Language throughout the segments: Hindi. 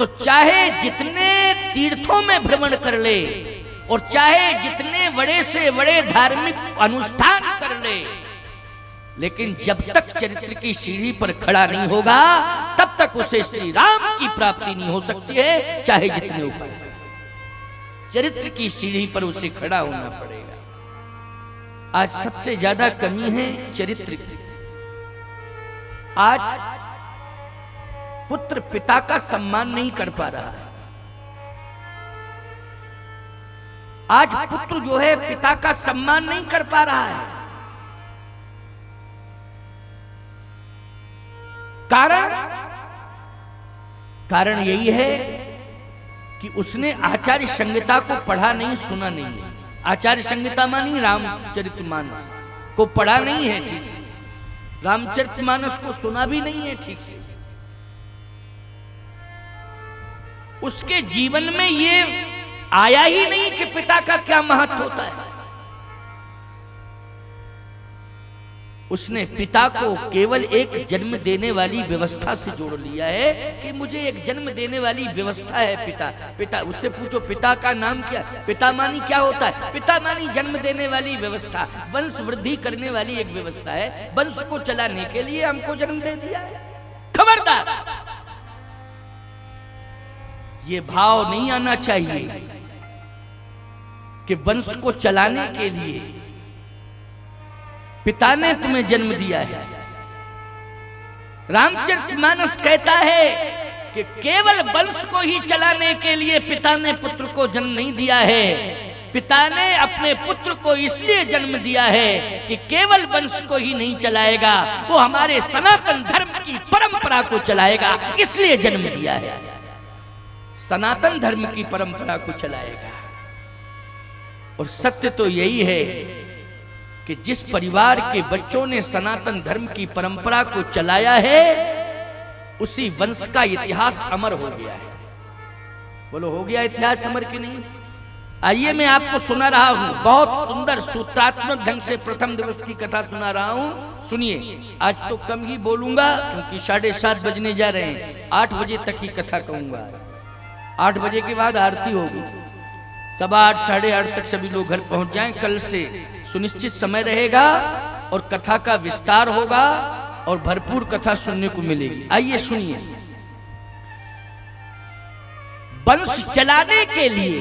तो चाहे जितने तीर्थों में भ्रमण कर ले और चाहे जितने बड़े से बड़े धार्मिक अनुष्ठान कर ले, लेकिन जब तक चरित्र की सीढ़ी पर खड़ा नहीं होगा तब तक उसे श्री राम की प्राप्ति नहीं हो सकती है, चाहे जितने उपाय। चरित्र की सीढ़ी पर उसे खड़ा होना पड़ेगा। आज सबसे ज्यादा कमी है चरित्र की। आज पुत्र पिता का सम्मान नहीं कर पा रहा है। आज पुत्र जो है पिता का सम्मान नहीं कर पा रहा है। कारण यही है कि उसने आचार्य संहिता को पढ़ा नहीं, सुना नहीं है। आचार्य संहिता मानी रामचरितमानस को पढ़ा नहीं है ठीक से, रामचरितमानस को सुना भी नहीं है ठीक से। उसके जीवन में ये आया ही नहीं कि पिता का क्या महत्व होता है। उसने पिता को केवल एक जन्म देने वाली व्यवस्था से जोड़ लिया है कि मुझे एक जन्म देने वाली व्यवस्था है। पिता उससे पूछो पिता का नाम क्या? पिता मानी क्या होता है? पिता मानी जन्म देने वाली व्यवस्था, वंश वृद्धि करने वाली एक व्यवस्था है। वंश को चलाने के लिए हमको जन्म दे दिया है। खबरदार, ये भाव नहीं आना चाहिए कि वंश को चलाने के लिए पिता ने तुम्हें जन्म दिया है। रामचरितमानस कहता है कि केवल वंश को ही चलाने के लिए पिता ने पुत्र को जन्म नहीं दिया है। पिता ने अपने पुत्र को इसलिए जन्म दिया है कि केवल वंश को ही नहीं चलाएगा, वो हमारे सनातन धर्म की परंपरा को चलाएगा, इसलिए जन्म दिया है। सनातन धर्म की परंपरा को चलाएगा। और सत्य तो यही है कि जिस परिवार के बच्चों ने सनातन धर्म की परंपरा को चलाया है उसी वंश का इतिहास अमर हो गया है। बोलो, हो गया इतिहास अमर कि नहीं? आइए मैं आपको सुना रहा हूं, बहुत सुंदर सूत्रात्मक ढंग से प्रथम दिवस की कथा सुना रहा हूं। सुनिए, आज तो कम ही बोलूंगा क्योंकि 7:30 बजने जा रहे हैं। 8 बजे तक ही कथा कहूंगा। 8 बजे के बाद आरती होगी। 8:15 8:30 तक सभी लोग घर पहुंच जाएं। कल से सुनिश्चित समय रहेगा और कथा का विस्तार होगा और भरपूर कथा सुनने को मिलेगी। आइए सुनिए। वंश चलाने के लिए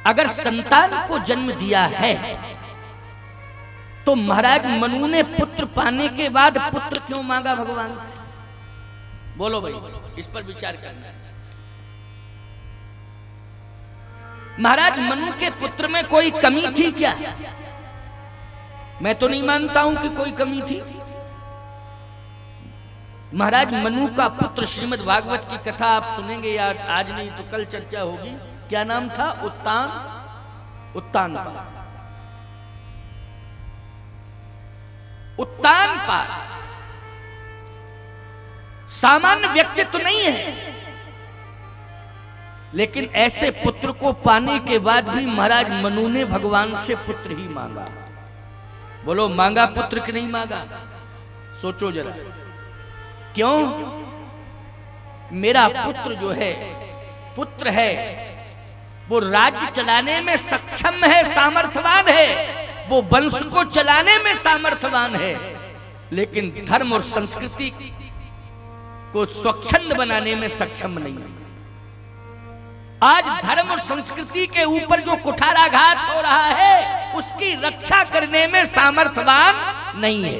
अगर संतान को जन्म दिया है तो महाराज मनु ने पुत्र पाने के बाद पुत्र क्यों मांगा भगवान से? बोलो भाई, इस पर विचार करना है। महाराज मनु के पुत्र में कोई कमी थी क्या? मैं तो नहीं मानता हूं कि कोई कमी थी। महाराज मनु का पुत्र, श्रीमद् भागवत की कथा आप सुनेंगे यार, आज नहीं तो कल चर्चा होगी। क्या नाम था? उत्तानपाद। सामान्य व्यक्तित्व नहीं है, लेकिन ऐसे पुत्र को पाने के बाद भी महाराज मनु ने भगवान से पुत्र ही मांगा। बोलो, मांगा पुत्र कि नहीं मांगा? सोचो जरा। क्यों? मेरा पुत्र जो है, पुत्र है, वो राज्य चलाने में सक्षम है, सामर्थ्यवान है, वो वंश को चलाने में सामर्थ्यवान है, लेकिन धर्म और संस्कृति को स्वच्छंद बनाने में सक्षम नहीं है। आज धर्म और संस्कृति के ऊपर जो कुठाराघात हो रहा है उसकी रक्षा करने में सामर्थ्यवान नहीं है।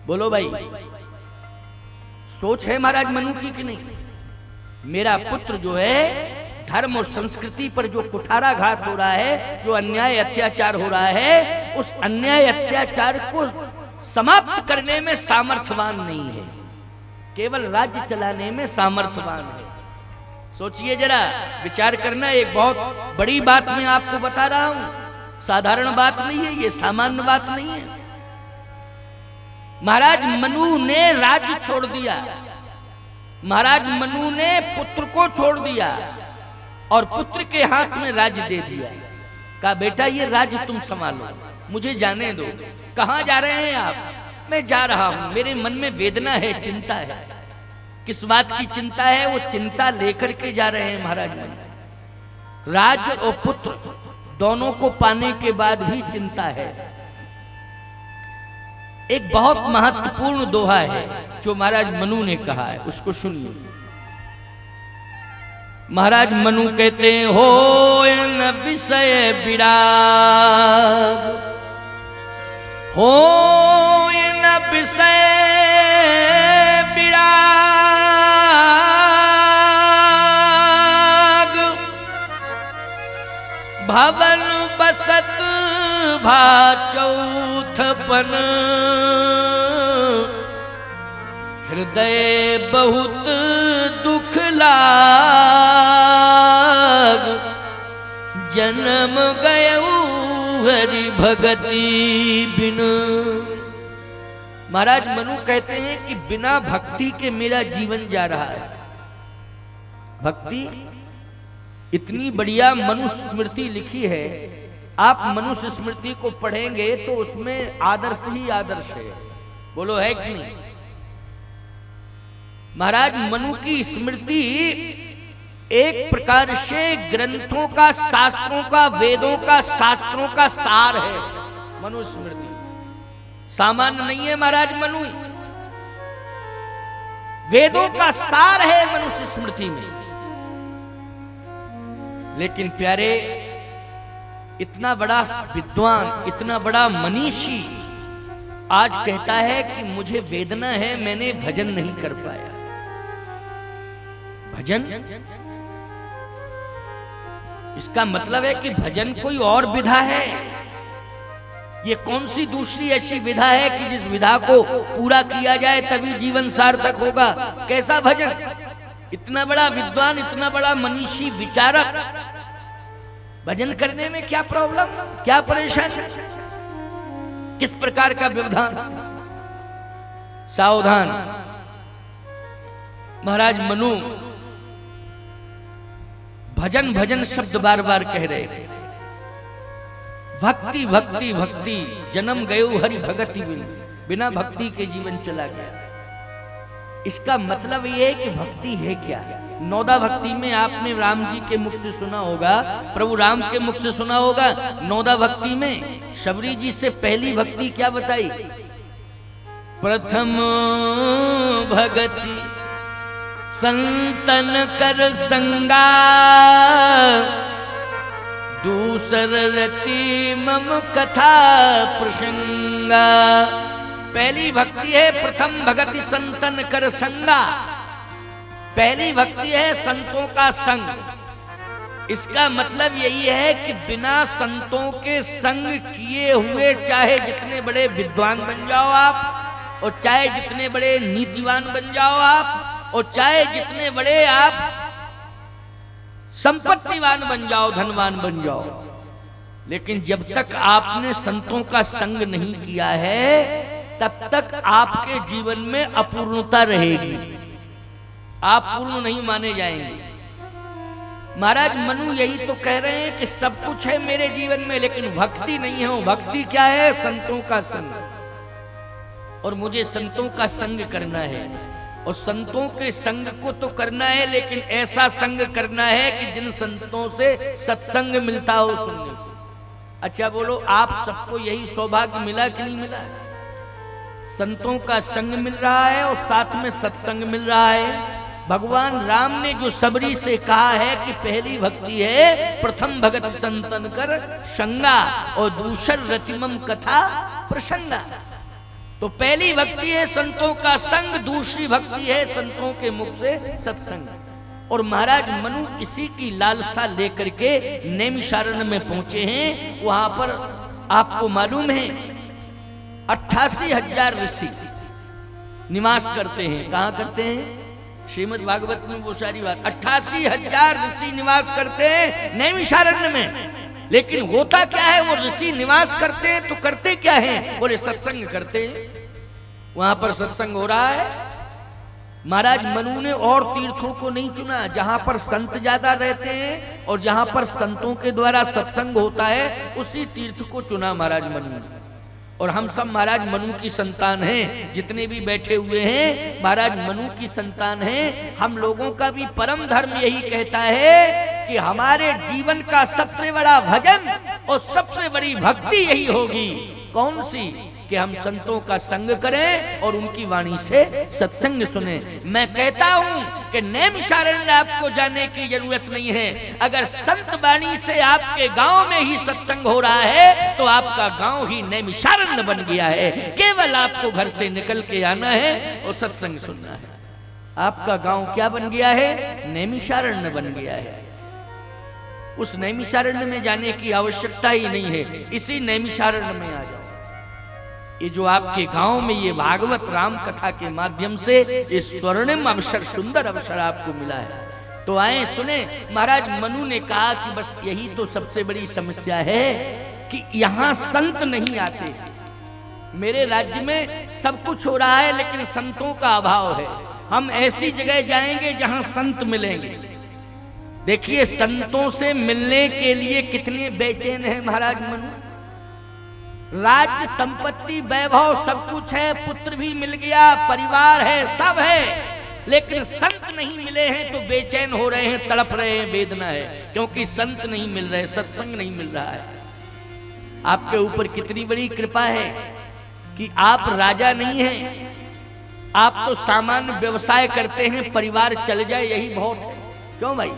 बोलो भाई, सोच है महाराज मनु की कि नहीं? मेरा पुत्र जो है, धर्म और संस्कृति पर जो कुठाराघात हो रहा है, जो अन्याय अत्याचार हो रहा है, उस अन्याय अत्याचार को समाप्त करने में सामर्थ्यवान नहीं है, केवल राज्य चलाने में सामर्थ्यवान है। सोचिए जरा, विचार करना। एक बहुत बड़ी बात मैं आपको बता रहा हूं, साधारण बात नहीं है, ये सामान्य बात नहीं है। महाराज मनु ने राज्य छोड़ दिया, महाराज मनु ने पुत्र को छोड़ दिया और पुत्र के हाथ में राज्य दे दिया। कहा, बेटा ये राज्य तुम संभालो, मुझे जाने दो। कहां जा रहे हैं आप? मैं जा रहा हूं, मेरे मन में वेदना है, चिंता है। किस बात की चिंता है? वो चिंता लेकर के जा रहे हैं महाराज मनु। राज्य और पुत्र दोनों को पाने के बाद भी चिंता है। एक बहुत महत्वपूर्ण दोहा है जो महाराज मनु ने कहा है, उसको सुनिए। महाराज मनु कहते हैं, हो न विषय विराग, हो न विषय विराग, भवन बसत भा चौथपन, हृदय बहुत दुख लाग, जन्म गयऊ हरि भगति बिन। महाराज मनु कहते हैं कि बिना भक्ति के मेरा जीवन जा रहा है। भक्ति इतनी बढ़िया मनुष्य स्मृति लिखी है, आप मनुष्य स्मृति को पढ़ेंगे तो उसमें आदर्श ही आदर्श है। बोलो है कि नहीं? महाराज मनु की स्मृति एक प्रकार से ग्रंथों का, शास्त्रों का, वेदों का, शास्त्रों का सार है। मनु स्मृति सामान्य नहीं है महाराज मनु, वेदों का सार है मनुष्य स्मृति में। लेकिन प्यारे, इतना बड़ा विद्वान, इतना बड़ा मनीषी आज कहता है कि मुझे वेदना है, मैंने भजन नहीं कर पाया। भजन, इसका मतलब है कि भजन कोई और विधा है। ये कौन सी दूसरी ऐसी विधा है कि जिस विधा को पूरा किया जाए तभी जीवन सार्थक होगा? कैसा भजन? इतना बड़ा विद्वान, इतना बड़ा मनीषी विचारक, भजन करने में क्या प्रॉब्लम, क्या परेशानी, किस प्रकार का व्यवधान? सावधान। महाराज मनु भजन भजन शब्द बार बार कह रहे हैं। भक्ति भक्ति भक्ति, जन्म गयो हरि भगति बिन, बिना भक्ति के जीवन चला गया। इसका मतलब यह है कि भक्ति है क्या? नौदा भक्ति में आपने राम जी के मुख से सुना होगा, प्रभु राम के मुख से सुना होगा। नौदा भक्ति में शबरी जी से पहली भक्ति क्या बताई? प्रथम भगति संतन कर संगा, दूसर रति मम कथा प्रसंगा। पहली भक्ति है प्रथम भगति संतन कर संगा, पहली भक्ति है संतों का संग। इसका मतलब यही है कि बिना संतों के संग किए हुए चाहे जितने बड़े विद्वान बन जाओ आप, और चाहे जितने बड़े नीतिवान बन जाओ आप, और चाहे जितने बड़े आप संपत्तिवान बन जाओ, धनवान बन जाओ, लेकिन जब तक आपने संतों का संग नहीं किया है तब तक आपके जीवन में अपूर्णता रहेगी, आप पूर्ण नहीं माने जाएंगे। महाराज मनु यही तो कह रहे हैं कि सब कुछ है मेरे जीवन में लेकिन भक्ति नहीं है। भक्ति क्या है? संतों का संग, और मुझे संतों का संग करना है। और संतों के संग को तो करना है, लेकिन ऐसा संग करना है कि जिन संतों से सत्संग मिलता हो सुनने को। अच्छा बोलो, आप सबको यही सौभाग्य मिला कि नहीं मिला? संतों का संग मिल रहा है और साथ में सत्संग मिल रहा है। भगवान राम ने जो सबरी से कहा है कि पहली भक्ति है प्रथम भगत संतन कर संगा, और दूसर रतिमम कथा प्रसंगा। तो पहली भक्ति है संतों का संग, दूसरी भक्ति है संतों के मुख से सत्संग। और महाराज मनु इसी की लालसा लेकर के नैमिषारण्य में पहुंचे हैं। वहां पर आपको मालूम है 88,000 ऋषि निवास करते हैं। कहां करते हैं? श्रीमद् भागवत में वो सारी बात। 88,000 ऋषि निवास करते हैं नैमिषारण्य में। लेकिन होता क्या है? वो ऋषि निवास करते हैं तो करते क्या है? बोले सत्संग करते हैं। वहां पर सत्संग हो रहा है। महाराज मनु ने और तीर्थों को नहीं चुना जहां पर संत ज्यादा रहते हैं और जहां पर संतों के द्वारा सत्संग होता है, उसी तीर्थ को चुना महाराज मनु ने। और हम सब महाराज मनु की संतान हैं, जितने भी बैठे हुए हैं महाराज मनु की संतान हैं। हम लोगों का भी परम धर्म यही कहता है कि हमारे जीवन का सबसे बड़ा भजन और सबसे बड़ी भक्ति यही होगी। कौन सी? कि हम संतों का संग करें और उनकी वाणी से सत्संग सुने। मैं कहता हूं कि नैमिषारण्य आपको जाने की जरूरत नहीं है। अगर संत वाणी से आपके गांव में ही सत्संग हो रहा है तो आपका गांव ही नैमिषारण्य बन गया है। केवल आपको घर से निकल के आना है और सत्संग सुनना है। आपका गांव क्या बन गया है? नैमिषारण्य बन गया है। उस नैमिषारण्य में जाने की आवश्यकता ही नहीं है, इसी नैमिषारण्य में आ जाओ। ये जो आपके गांव में ये भागवत राम कथा के माध्यम से ये स्वर्णिम अवसर, सुंदर अवसर आपको मिला है, तो आए सुने। महाराज मनु ने कहा कि बस यही तो सबसे बड़ी समस्या है कि यहाँ संत नहीं आते। मेरे राज्य में सब कुछ हो रहा है लेकिन संतों का अभाव है। हम ऐसी जगह जाएंगे जहाँ संत मिलेंगे। देखिए संतों से मिलने के लिए कितने बेचैन है महाराज मनु। राज्य संपत्ति वैभव सब कुछ है, पुत्र भी मिल गया, परिवार है, सब है, लेकिन संत नहीं मिले हैं तो बेचैन हो रहे हैं, तड़प रहे हैं, वेदना है, क्योंकि संत नहीं मिल रहे, सत्संग नहीं मिल रहा है। आपके ऊपर कितनी बड़ी कृपा है कि आप राजा नहीं हैं, आप तो सामान्य व्यवसाय करते हैं। परिवार चल जाए यही बहुत है। क्यों भाई?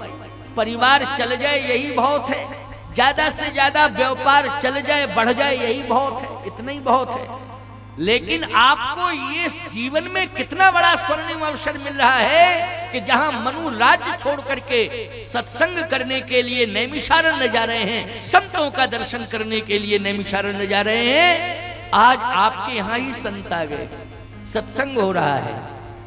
परिवार चल जाए यही बहुत है। ज्यादा से ज्यादा व्यापार चल जाए, बढ़ जाए, यही बहुत है, इतना ही बहुत है। लेकिन आपको ये जीवन में कितना बड़ा स्वर्णिम अवसर मिल रहा है कि जहां मनु राज्य छोड़ करके सत्संग करने के लिए नैमिषारण्य जा रहे हैं, संतों का दर्शन करने के लिए नैमिषारण्य जा रहे हैं। आज आपके यहाँ ही संत आ गए, सत्संग हो रहा है,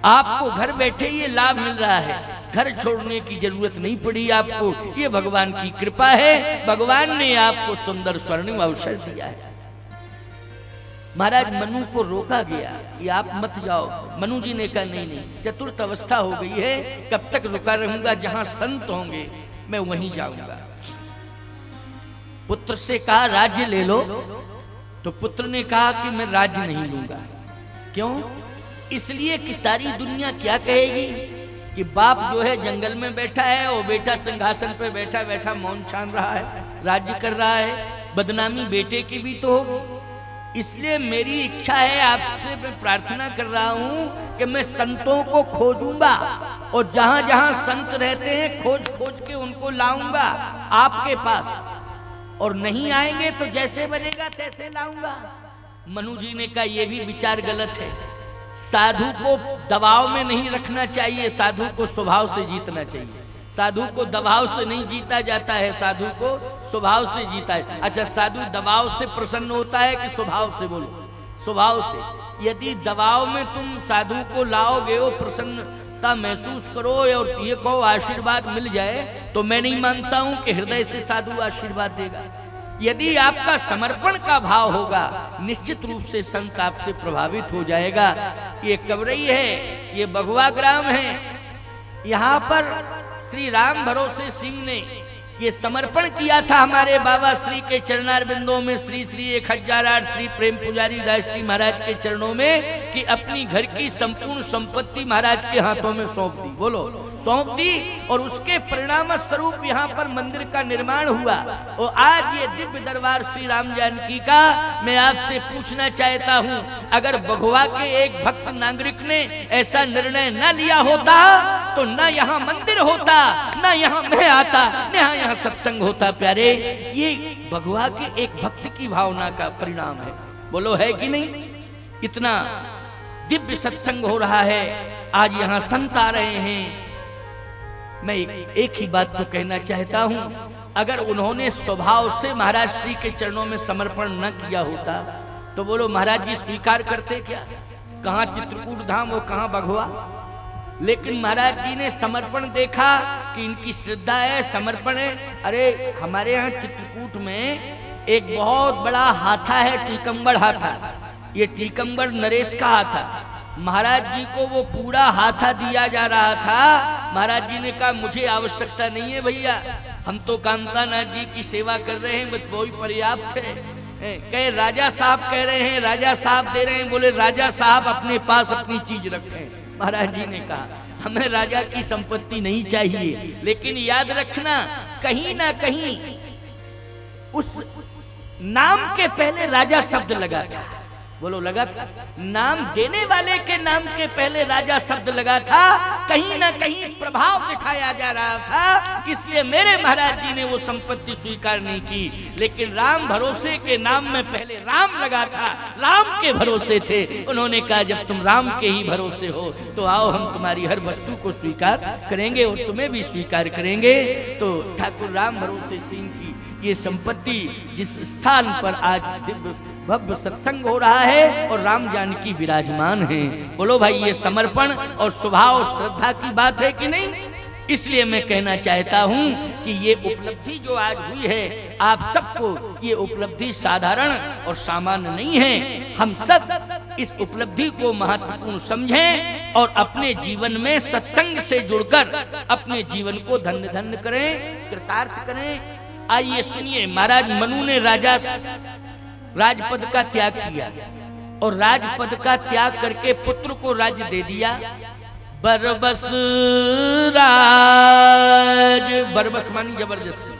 आपको घर बैठे ये लाभ मिल रहा है, घर छोड़ने की जरूरत नहीं पड़ी आपको। ये भगवान की कृपा है, भगवान ने आपको सुंदर स्वर्णिम अवसर दिया है। महाराज मनु को रोका गया, ये आप मत जाओ। मनु जी ने कहा नहीं नहीं, चतुर्थ अवस्था हो गई है, कब तक रुका रहूंगा? जहां संत होंगे मैं वहीं जाऊंगा। पुत्र से कहा राज्य ले लो, तो पुत्र ने कहा कि मैं राज्य नहीं लूंगा। क्यों? इसलिए कि सारी दुनिया क्या कहेगी कि बाप जो है जंगल में बैठा है और बेटा सिंहासन पर बैठा बैठा मौन छान रहा है, राज्य कर रहा है, बदनामी बेटे की भी तो होगी। इसलिए मेरी इच्छा है, आपसे मैं प्रार्थना कर रहा हूं कि मैं संतों को खोजूंगा और जहां जहां संत रहते हैं खोज खोज के उनको लाऊंगा आपके पास, और नहीं आएंगे तो जैसे बनेगा तैसे लाऊंगा। मनु जी ने कहा यह भी विचार गलत है। साधु को दबाव में नहीं रखना चाहिए, साधु को स्वभाव से जीतना चाहिए। साधु को दबाव से नहीं जीता जाता है, साधु को स्वभाव से जीता है। अच्छा, साधु दबाव से प्रसन्न होता है कि स्वभाव से? बोलो, स्वभाव से। यदि दबाव में तुम साधु को लाओगे, वो प्रसन्नता महसूस करो और ये कहो आशीर्वाद मिल जाए, तो मैं नहीं मानता हूं कि हृदय से साधु आशीर्वाद देगा। यदि आपका समर्पण का भाव होगा, निश्चित रूप से संत आपसे प्रभावित हो जाएगा। ये कवरई है, ये बघुआ ग्राम है, यहाँ पर श्री राम भरोसे सिंह ने ये समर्पण किया था हमारे बाबा श्री के चरणार बिंदों में, श्री श्री 1008 श्री प्रेम पुजारी दास जी महाराज के चरणों में, कि अपनी घर की संपूर्ण संपत्ति महाराज के हाथों में सौंप दी। बोलो, सौंप दी। और उसके परिणाम स्वरूप यहाँ पर मंदिर का निर्माण हुआ। और आज ये दिव्य दरबार श्री राम जानकी का मैं आपसे पूछना चाहता हूँ, अगर बघवा के एक भक्त नागरिक ने ऐसा निर्णय न लिया होता तो न यहाँ मंदिर होता, न यहाँ मैं आता, न यहाँ सत्संग होता। प्यारे, ये बघवा के एक भक्त की भावना का परिणाम है। बोलो, है कि नहीं? इतना दिव्य सत्संग हो रहा है, आज यहाँ संत आ रहे हैं। मैं एक ही बात तो कहना चाहता हूं, अगर उन्होंने स्वभाव से महाराज श्री के चरणों में समर्पण न किया होता तो बोलो महाराज जी स्वीकार करते क्या? कहां चित्रकूट धाम और कहां बघवा? लेकिन महाराज जी ने समर्पण देखा कि इनकी श्रद्धा है, समर्पण है। अरे हमारे यहाँ चित्रकूट में एक बहुत बड़ा हाथा है, टीकमगढ़ हाथा। ये टीकमगढ़ नरेश का हाथा, महाराज जी को वो पूरा हाथा दिया जा रहा था। महाराज जी ने कहा मुझे आवश्यकता नहीं है भैया, हम तो कामतानाथ जी की सेवा कर रहे हैं, बस वही पर्याप्त है। कहे राजा साहब कह रहे हैं, राजा साहब दे रहे हैं, बोले राजा साहब अपने पास अपनी चीज रखें। महाराज जी ने कहा हमें राजा की संपत्ति नहीं चाहिए, लेकिन याद रखना कहीं ना कहीं उस नाम के पहले राजा शब्द लगा था। बोलो लगा था, नाम देने वाले के नाम के पहले राजा शब्द लगा था, कहीं ना कहीं प्रभाव दिखाया जा रहा था। इसलिए मेरे महाराज जी ने वो संपत्ति स्वीकार नहीं की, लेकिन राम भरोसे के नाम में पहले राम लगा था, राम के भरोसे थे। उन्होंने कहा जब तुम राम के ही भरोसे हो तो आओ हम तुम्हारी हर वस्तु को स्वीकार करेंगे और तुम्हें भी स्वीकार करेंगे। तो ठाकुर राम भरोसे सिंह की ये संपत्ति जिस स्थान पर आज दिव्य भव्य सत्संग हो रहा है और राम जानकी विराजमान हैं, बोलो भाई ये समर्पण और स्वभाव और श्रद्धा की बात है कि नहीं। इसलिए मैं कहना चाहता हूं कि ये उपलब्धि जो आज हुई है, आप सबको ये उपलब्धि साधारण और सामान्य नहीं है। हम सब इस उपलब्धि को महत्वपूर्ण समझें और अपने जीवन में सत्संग से जुड़कर अपने जीवन को धन्य धन्य करें, कृतार्थ करें। आइए सुनिए, महाराज मनु ने राजपद का त्याग किया और राजपद का त्याग करके पुत्र को राज्य दे दिया। बरबस राज, बरबस मानी जबरदस्ती,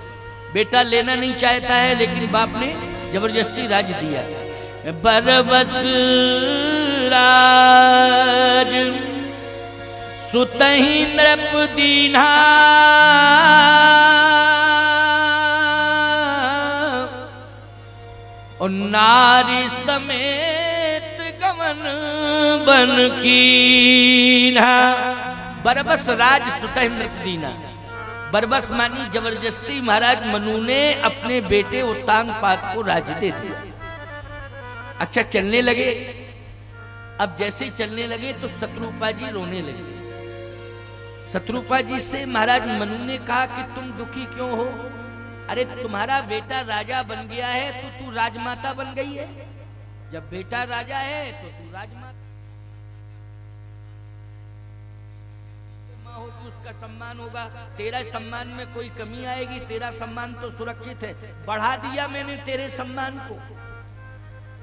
बेटा लेना नहीं चाहता है लेकिन बाप ने जबरदस्ती राज्य दिया। बरबस राज सुतहि नृप दीन्हा, और नारी समेत गमन बन कीन्हा। बरबस राज सुतहि नृप दीन्हा, बरबस मानी जबरदस्ती महाराज मनु ने अपने बेटे उत्तानपाद को राज्य दे दिया। अच्छा चलने लगे, अब जैसे चलने लगे तो शत्रुपा जी रोने लगे। शत्रुपा जी से महाराज मनु ने कहा कि तुम दुखी क्यों हो? अरे तुम्हारा बेटा राजा बन गया है तो तू राजमाता बन गई है। जब बेटा राजा है तो तू राजमाता होगी, उसका सम्मान होगा, तेरा सम्मान में कोई कमी आएगी? तेरा सम्मान तो सुरक्षित है, बढ़ा दिया मैंने तेरे सम्मान को।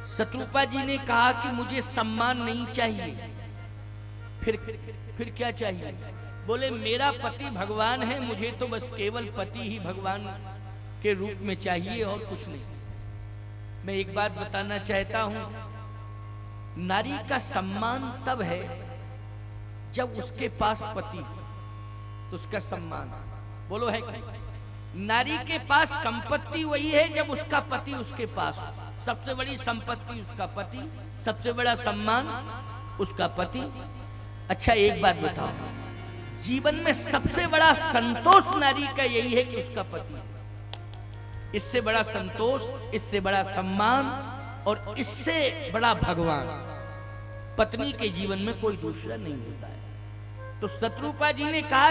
शत्रुपा जी ने कहा कि मुझे सम्मान नहीं चाहिए, फिर क्या चाहिए? बोले मेरा पति भगवान है, मुझे तो बस केवल पति ही भगवान के रूप में चाहिए और कुछ नहीं। मैं एक बात बताना चाहता हूं, नारी का सम्मान तब है जब उसके पास पति, तो उसका सम्मान बोलो है कि? नारी के पास संपत्ति वही है जब उसका पति उसके पास। सबसे बड़ी संपत्ति उसका पति, सबसे बड़ा सम्मान उसका पति। अच्छा एक बात बताओ, जीवन में सबसे बड़ा संतोष नारी का यही है कि उसका पति। इससे बड़ा संतोष, इससे बड़ा सम्मान और इससे बड़ा भगवान पत्नी के जीवन में कोई दूसरा नहीं होता है। तो शत्रुपा जी ने कहा